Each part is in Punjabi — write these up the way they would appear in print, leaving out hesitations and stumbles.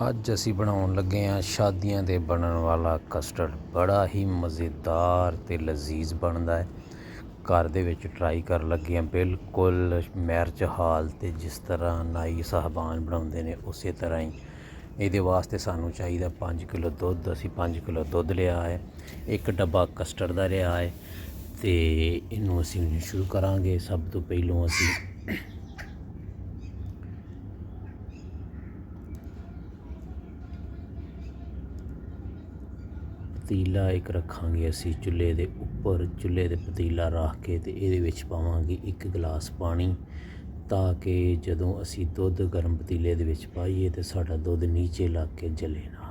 ਅੱਜ ਅਸੀਂ ਬਣਾਉਣ ਲੱਗੇ ਹਾਂ ਸ਼ਾਦੀਆਂ 'ਤੇ ਬਣਨ ਵਾਲਾ ਕਸਟਰਡ। ਬੜਾ ਹੀ ਮਜ਼ੇਦਾਰ ਅਤੇ ਲਜ਼ੀਜ਼ ਬਣਦਾ ਹੈ। ਘਰ ਦੇ ਵਿੱਚ ਟਰਾਈ ਕਰਨ ਲੱਗੇ ਹਾਂ, ਬਿਲਕੁਲ ਮਿਰਚ ਹਾਲ ਅਤੇ ਜਿਸ ਤਰ੍ਹਾਂ ਨਾਈ ਸਾਹਿਬਾਨ ਬਣਾਉਂਦੇ ਨੇ ਉਸੇ ਤਰ੍ਹਾਂ ਹੀ। ਇਹਦੇ ਵਾਸਤੇ ਸਾਨੂੰ ਚਾਹੀਦਾ 5 ਕਿਲੋ ਦੁੱਧ। ਅਸੀਂ 5 ਕਿਲੋ ਦੁੱਧ ਲਿਆ ਹੈ, 1 ਡੱਬਾ ਕਸਟਰਡ ਦਾ ਲਿਆ ਹੈ ਅਤੇ ਇਹਨੂੰ ਅਸੀਂ ਸ਼ੁਰੂ ਕਰਾਂਗੇ। ਸਭ ਤੋਂ ਪਹਿਲੋਂ ਅਸੀਂ ਪਤੀਲਾ ਇੱਕ ਰੱਖਾਂਗੇ ਅਸੀਂ ਚੁੱਲ੍ਹੇ ਦੇ ਉੱਪਰ। ਚੁੱਲ੍ਹੇ 'ਤੇ ਪਤੀਲਾ ਰੱਖ ਕੇ ਅਤੇ ਇਹਦੇ ਵਿੱਚ ਪਾਵਾਂਗੇ 1 ਗਲਾਸ ਪਾਣੀ, ਤਾਂ ਕਿ ਜਦੋਂ ਅਸੀਂ ਦੁੱਧ ਗਰਮ ਪਤੀਲੇ ਦੇ ਵਿੱਚ ਪਾਈਏ ਤਾਂ ਸਾਡਾ ਦੁੱਧ ਨੀਚੇ ਲੱਗ ਕੇ ਜਲੇ ਨਾ।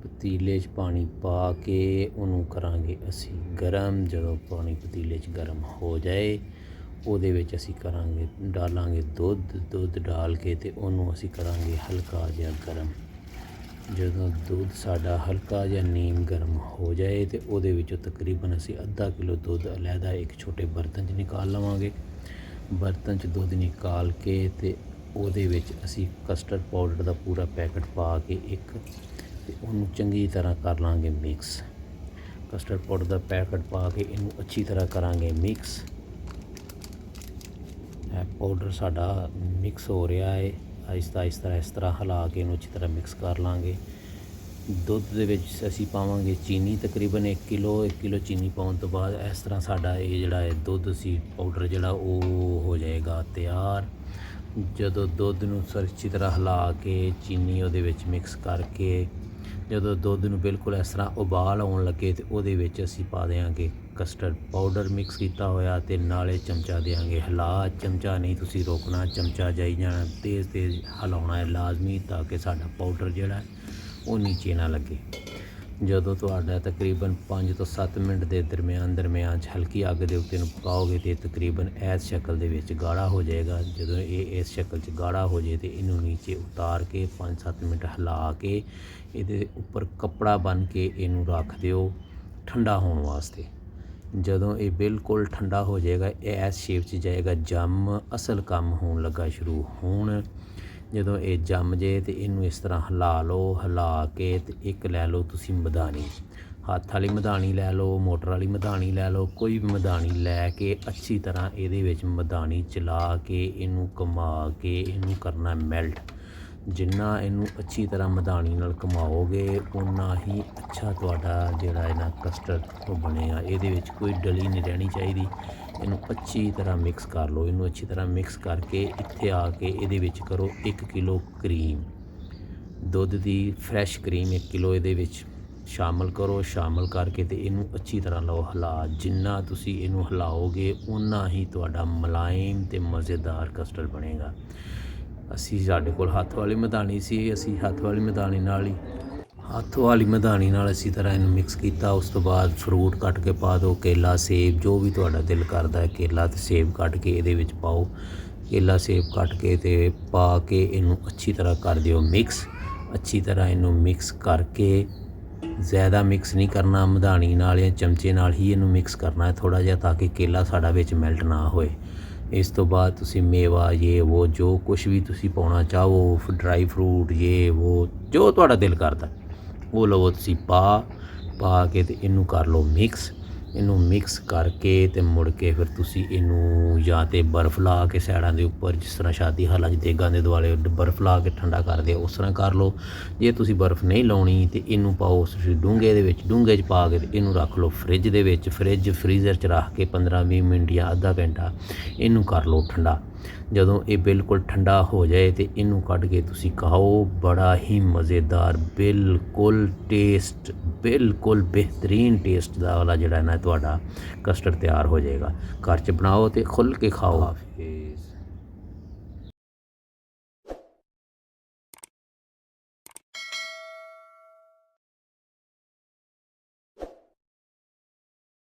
ਪਤੀਲੇ 'ਚ ਪਾਣੀ ਪਾ ਕੇ ਉਹਨੂੰ ਕਰਾਂਗੇ ਅਸੀਂ ਗਰਮ। ਜਦੋਂ ਪਾਣੀ ਪਤੀਲੇ 'ਚ ਗਰਮ ਹੋ ਜਾਏ ਉਹਦੇ ਵਿੱਚ ਅਸੀਂ ਡਾਲਾਂਗੇ ਦੁੱਧ ਡਾਲ ਕੇ ਅਤੇ ਉਹਨੂੰ ਅਸੀਂ ਕਰਾਂਗੇ ਹਲਕਾ ਜਿਹਾ ਗਰਮ। ਜਦੋਂ ਦੁੱਧ ਸਾਡਾ ਹਲਕਾ ਜਿਹਾ ਨੀਮ ਗਰਮ ਹੋ ਜਾਏ ਅਤੇ ਉਹਦੇ ਵਿੱਚੋਂ ਤਕਰੀਬਨ ਅਸੀਂ ਅੱਧਾ ਕਿਲੋ ਦੁੱਧ ਅਲੱਗਾ ਇੱਕ ਛੋਟੇ ਬਰਤਨ 'ਚ ਨਿਕਾਲ ਲਵਾਂਗੇ। ਬਰਤਨ 'ਚ ਦੁੱਧ ਨਿਕਾਲ ਕੇ ਅਤੇ ਉਹਦੇ ਵਿੱਚ ਅਸੀਂ ਕਸਟਰਡ ਪਾਊਡਰ ਦਾ ਪੂਰਾ ਪੈਕਟ ਪਾ ਕੇ ਅਤੇ ਉਹਨੂੰ ਚੰਗੀ ਤਰ੍ਹਾਂ ਕਰ ਲਾਂਗੇ ਮਿਕਸ। ਕਸਟਰਡ ਪਾਊਡਰ ਦਾ ਪੈਕਟ ਪਾ ਕੇ ਇਹਨੂੰ ਅੱਛੀ ਤਰ੍ਹਾਂ ਕਰਾਂਗੇ ਮਿਕਸ। ਇਹ ਪਾਊਡਰ ਸਾਡਾ ਮਿਕਸ ਹੋ ਰਿਹਾ ਹੈ ਆਹਿਸਤਾ ਆਹਿਸਤਾ। ਇਸ ਤਰ੍ਹਾਂ ਹਿਲਾ ਕੇ ਇਹਨੂੰ ਅੱਛੀ ਤਰ੍ਹਾਂ ਮਿਕਸ ਕਰ ਲਾਂਗੇ। ਦੁੱਧ ਦੇ ਵਿੱਚ ਅਸੀਂ ਪਾਵਾਂਗੇ ਚੀਨੀ, ਤਕਰੀਬਨ 1 ਕਿਲੋ ਚੀਨੀ ਪਾਉਣ ਤੋਂ ਬਾਅਦ ਇਸ ਤਰ੍ਹਾਂ ਸਾਡਾ ਇਹ ਜਿਹੜਾ ਹੈ ਦੁੱਧ ਸੀ ਪਾਊਡਰ ਜਿਹੜਾ ਉਹ ਹੋ ਜਾਏਗਾ ਤਿਆਰ। ਜਦੋਂ ਦੁੱਧ ਨੂੰ ਅੱਛੀ ਤਰ੍ਹਾਂ ਹਿਲਾ ਕੇ ਚੀਨੀ ਉਹਦੇ ਵਿੱਚ ਮਿਕਸ ਕਰਕੇ ਜਦੋਂ ਦੁੱਧ ਨੂੰ ਬਿਲਕੁਲ ਇਸ ਤਰ੍ਹਾਂ ਉਬਾਲ ਆਉਣ ਲੱਗੇ ਅਤੇ ਉਹਦੇ ਵਿੱਚ ਅਸੀਂ ਪਾ ਦਿਆਂਗੇ ਕਸਟਰਡ ਪਾਊਡਰ ਮਿਕਸ ਕੀਤਾ ਹੋਇਆ ਅਤੇ ਨਾਲੇ ਚਮਚਾ ਦਿਆਂਗੇ ਹਿਲਾ। ਚਮਚਾ ਨਹੀਂ ਤੁਸੀਂ ਰੋਕਣਾ, ਚਮਚਾ ਜਾਈ ਜਾਣਾ, ਤੇਜ਼ ਹਿਲਾਉਣਾ ਹੈ ਲਾਜ਼ਮੀ, ਤਾਂ ਕਿ ਸਾਡਾ ਪਾਊਡਰ ਜਿਹੜਾ ਉਹ ਨੀਚੇ ਨਾ ਲੱਗੇ। ਜਦੋਂ ਤੁਹਾਡਾ ਤਕਰੀਬਨ 5 ਤੋਂ 7 ਮਿੰਟ ਦੇ ਦਰਮਿਆਨ 'ਚ ਹਲਕੀ ਅੱਗ ਦੇ ਉੱਤੇ ਨੂੰ ਪਕਾਓਗੇ ਅਤੇ ਤਕਰੀਬਨ ਇਸ ਸ਼ਕਲ ਦੇ ਵਿੱਚ ਗਾੜਾ ਹੋ ਜਾਏਗਾ। ਜਦੋਂ ਇਹ ਇਸ ਸ਼ਕਲ 'ਚ ਗਾੜਾ ਹੋ ਜਾਏ ਅਤੇ ਇਹਨੂੰ ਨੀਚੇ ਉਤਾਰ ਕੇ 5-7 ਮਿੰਟ ਹਿਲਾ ਕੇ ਇਹਦੇ ਉੱਪਰ ਕੱਪੜਾ ਬੰਨ੍ਹ ਕੇ ਇਹਨੂੰ ਰੱਖ ਦਿਓ ਠੰਡਾ ਹੋਣ ਵਾਸਤੇ। ਜਦੋਂ ਇਹ ਬਿਲਕੁਲ ਠੰਡਾ ਹੋ ਜਾਏਗਾ ਇਹ ਇਸ ਸ਼ੇਪ 'ਚ ਜਾਏਗਾ ਜੰਮ, ਅਸਲ ਕੰਮ ਹੋਣ ਲੱਗਾ ਸ਼ੁਰੂ। ਹੁਣ ਜਦੋਂ ਇਹ ਜੰਮ ਜੇ ਅਤੇ ਇਹਨੂੰ ਇਸ ਤਰ੍ਹਾਂ ਹਿਲਾ ਲਓ। ਹਿਲਾ ਕੇ ਅਤੇ ਇੱਕ ਲੈ ਲਓ ਤੁਸੀਂ ਮਧਾਣੀ, ਹੱਥ ਵਾਲੀ ਮਧਾਣੀ ਲੈ ਲਓ, ਮੋਟਰ ਵਾਲੀ ਮਧਾਣੀ ਲੈ ਲਓ, ਕੋਈ ਵੀ ਮਧਾਣੀ ਲੈ ਕੇ ਅੱਛੀ ਤਰ੍ਹਾਂ ਇਹਦੇ ਵਿੱਚ ਮਧਾਣੀ ਚਲਾ ਕੇ ਇਹਨੂੰ ਘੁਮਾ ਕੇ ਇਹਨੂੰ ਕਰਨਾ ਮੈਲਟ। ਜਿੰਨਾ ਇਹਨੂੰ ਅੱਛੀ ਤਰ੍ਹਾਂ ਮਧਾਣੀ ਨਾਲ ਘੁਮਾਓਗੇ ਓਨਾ ਹੀ ਅੱਛਾ ਤੁਹਾਡਾ ਜਿਹੜਾ ਇਹ ਨਾ ਕਸਟਰਡ ਉਹ ਬਣੇਗਾ। ਇਹਦੇ ਵਿੱਚ ਕੋਈ ਡਲੀ ਨਹੀਂ ਰਹਿਣੀ ਚਾਹੀਦੀ। ਇਹਨੂੰ ਅੱਛੀ ਤਰ੍ਹਾਂ ਮਿਕਸ ਕਰ ਲਓ। ਇਹਨੂੰ ਅੱਛੀ ਤਰ੍ਹਾਂ ਮਿਕਸ ਕਰਕੇ ਇੱਥੇ ਆ ਕੇ ਇਹਦੇ ਵਿੱਚ ਕਰੋ 1 ਕਿਲੋ ਕਰੀਮ, ਦੁੱਧ ਦੀ ਫਰੈਸ਼ ਕਰੀਮ 1 ਕਿਲੋ ਇਹਦੇ ਵਿੱਚ ਸ਼ਾਮਲ ਕਰੋ। ਸ਼ਾਮਲ ਕਰਕੇ ਅਤੇ ਇਹਨੂੰ ਅੱਛੀ ਤਰ੍ਹਾਂ ਲਓ ਹਿਲਾ। ਜਿੰਨਾ ਤੁਸੀਂ ਇਹਨੂੰ ਹਿਲਾਓਗੇ ਓਨਾ ਹੀ ਤੁਹਾਡਾ ਮੁਲਾਇਮ ਅਤੇ ਮਜ਼ੇਦਾਰ ਕਸਟਰਡ ਬਣੇਗਾ। ਸਾਡੇ ਕੋਲ ਹੱਥ ਵਾਲੀ ਮਧਾਣੀ ਸੀ, ਅਸੀਂ ਹੱਥ ਵਾਲੀ ਮਧਾਣੀ ਨਾਲ ਇਸੀ ਤਰ੍ਹਾਂ ਇਹਨੂੰ ਮਿਕਸ ਕੀਤਾ। ਉਸ ਤੋਂ ਬਾਅਦ ਫਰੂਟ ਕੱਟ ਕੇ ਪਾ ਦਿਓ, ਕੇਲਾ, ਸੇਬ, ਜੋ ਵੀ ਤੁਹਾਡਾ ਦਿਲ ਕਰਦਾ ਹੈ ਕੇਲਾ ਅਤੇ ਸੇਬ ਕੱਟ ਕੇ ਇਹਦੇ ਵਿੱਚ ਪਾਓ। ਕੇਲਾ ਸੇਬ ਕੱਟ ਕੇ ਅਤੇ ਪਾ ਕੇ ਇਹਨੂੰ ਅੱਛੀ ਤਰ੍ਹਾਂ ਕਰ ਦਿਓ ਮਿਕਸ। ਅੱਛੀ ਤਰ੍ਹਾਂ ਇਹਨੂੰ ਮਿਕਸ ਕਰਕੇ, ਜ਼ਿਆਦਾ ਮਿਕਸ ਨਹੀਂ ਕਰਨਾ, ਮਧਾਣੀ ਨਾਲ ਜਾਂ ਚਮਚੇ ਨਾਲ ਹੀ ਇਹਨੂੰ ਮਿਕਸ ਕਰਨਾ ਹੈ ਥੋੜ੍ਹਾ ਜਿਹਾ, ਤਾਂ ਕਿ ਕੇਲਾ ਸਾਡਾ ਵਿੱਚ ਮੈਲਟ ਨਾ ਹੋਏ। ਇਸ ਤੋਂ ਬਾਅਦ ਤੁਸੀਂ ਮੇਵਾ ਜੋ ਕੁਛ ਵੀ ਤੁਸੀਂ ਪਾਉਣਾ ਚਾਹੋ, ਡਰਾਈ ਫਰੂਟ ਜੋ ਤੁਹਾਡਾ ਦਿਲ ਕਰਦਾ ਉਹ ਲਵੋ ਤੁਸੀਂ ਪਾ ਕੇ ਅਤੇ ਇਹਨੂੰ ਕਰ ਲਓ ਮਿਕਸ। ਇਹਨੂੰ ਮਿਕਸ ਕਰਕੇ ਅਤੇ ਮੁੜ ਕੇ ਫਿਰ ਤੁਸੀਂ ਇਹਨੂੰ ਜਾਂ ਤਾਂ ਬਰਫ਼ ਲਾ ਕੇ ਸਾਈਡਾਂ ਦੇ ਉੱਪਰ, ਜਿਸ ਤਰ੍ਹਾਂ ਸ਼ਾਦੀ ਹਾਲਾਂ 'ਚ ਦੇਗਾਂ ਦੇ ਦੁਆਲੇ ਬਰਫ਼ ਲਾ ਕੇ ਠੰਡਾ ਕਰਦੇ ਆ, ਉਸ ਤਰ੍ਹਾਂ ਕਰ ਲਓ। ਜੇ ਤੁਸੀਂ ਬਰਫ਼ ਨਹੀਂ ਲਾਉਣੀ ਤਾਂ ਇਹਨੂੰ ਪਾਓ ਤੁਸੀਂ ਡੂੰਘੇ 'ਚ ਪਾ ਕੇ ਅਤੇ ਇਹਨੂੰ ਰੱਖ ਲਓ ਫਰਿੱਜ ਦੇ ਵਿੱਚ। ਫਰੀਜ਼ਰ 'ਚ ਰੱਖ ਕੇ 15-20 ਮਿੰਟ ਜਾਂ ਅੱਧਾ ਘੰਟਾ ਇਹਨੂੰ ਕਰ ਲਓ ਠੰਡਾ। ਜਦੋਂ ਇਹ ਬਿਲਕੁਲ ਠੰਡਾ ਹੋ ਜਾਏ ਅਤੇ ਇਹਨੂੰ ਕੱਢ ਕੇ ਤੁਸੀਂ ਖਾਓ। ਬੜਾ ਹੀ ਮਜ਼ੇਦਾਰ, ਬਿਲਕੁਲ ਬਿਹਤਰੀਨ ਟੇਸਟ ਦਾ ਵਾਲਾ ਜਿਹੜਾ ਨਾ ਤੁਹਾਡਾ ਕਸਟਰਡ ਤਿਆਰ ਹੋ ਜਾਏਗਾ। ਘਰ 'ਚ ਬਣਾਓ ਅਤੇ ਖੁੱਲ੍ਹ ਕੇ ਖਾਓ। ਹਾਫਿਜ਼।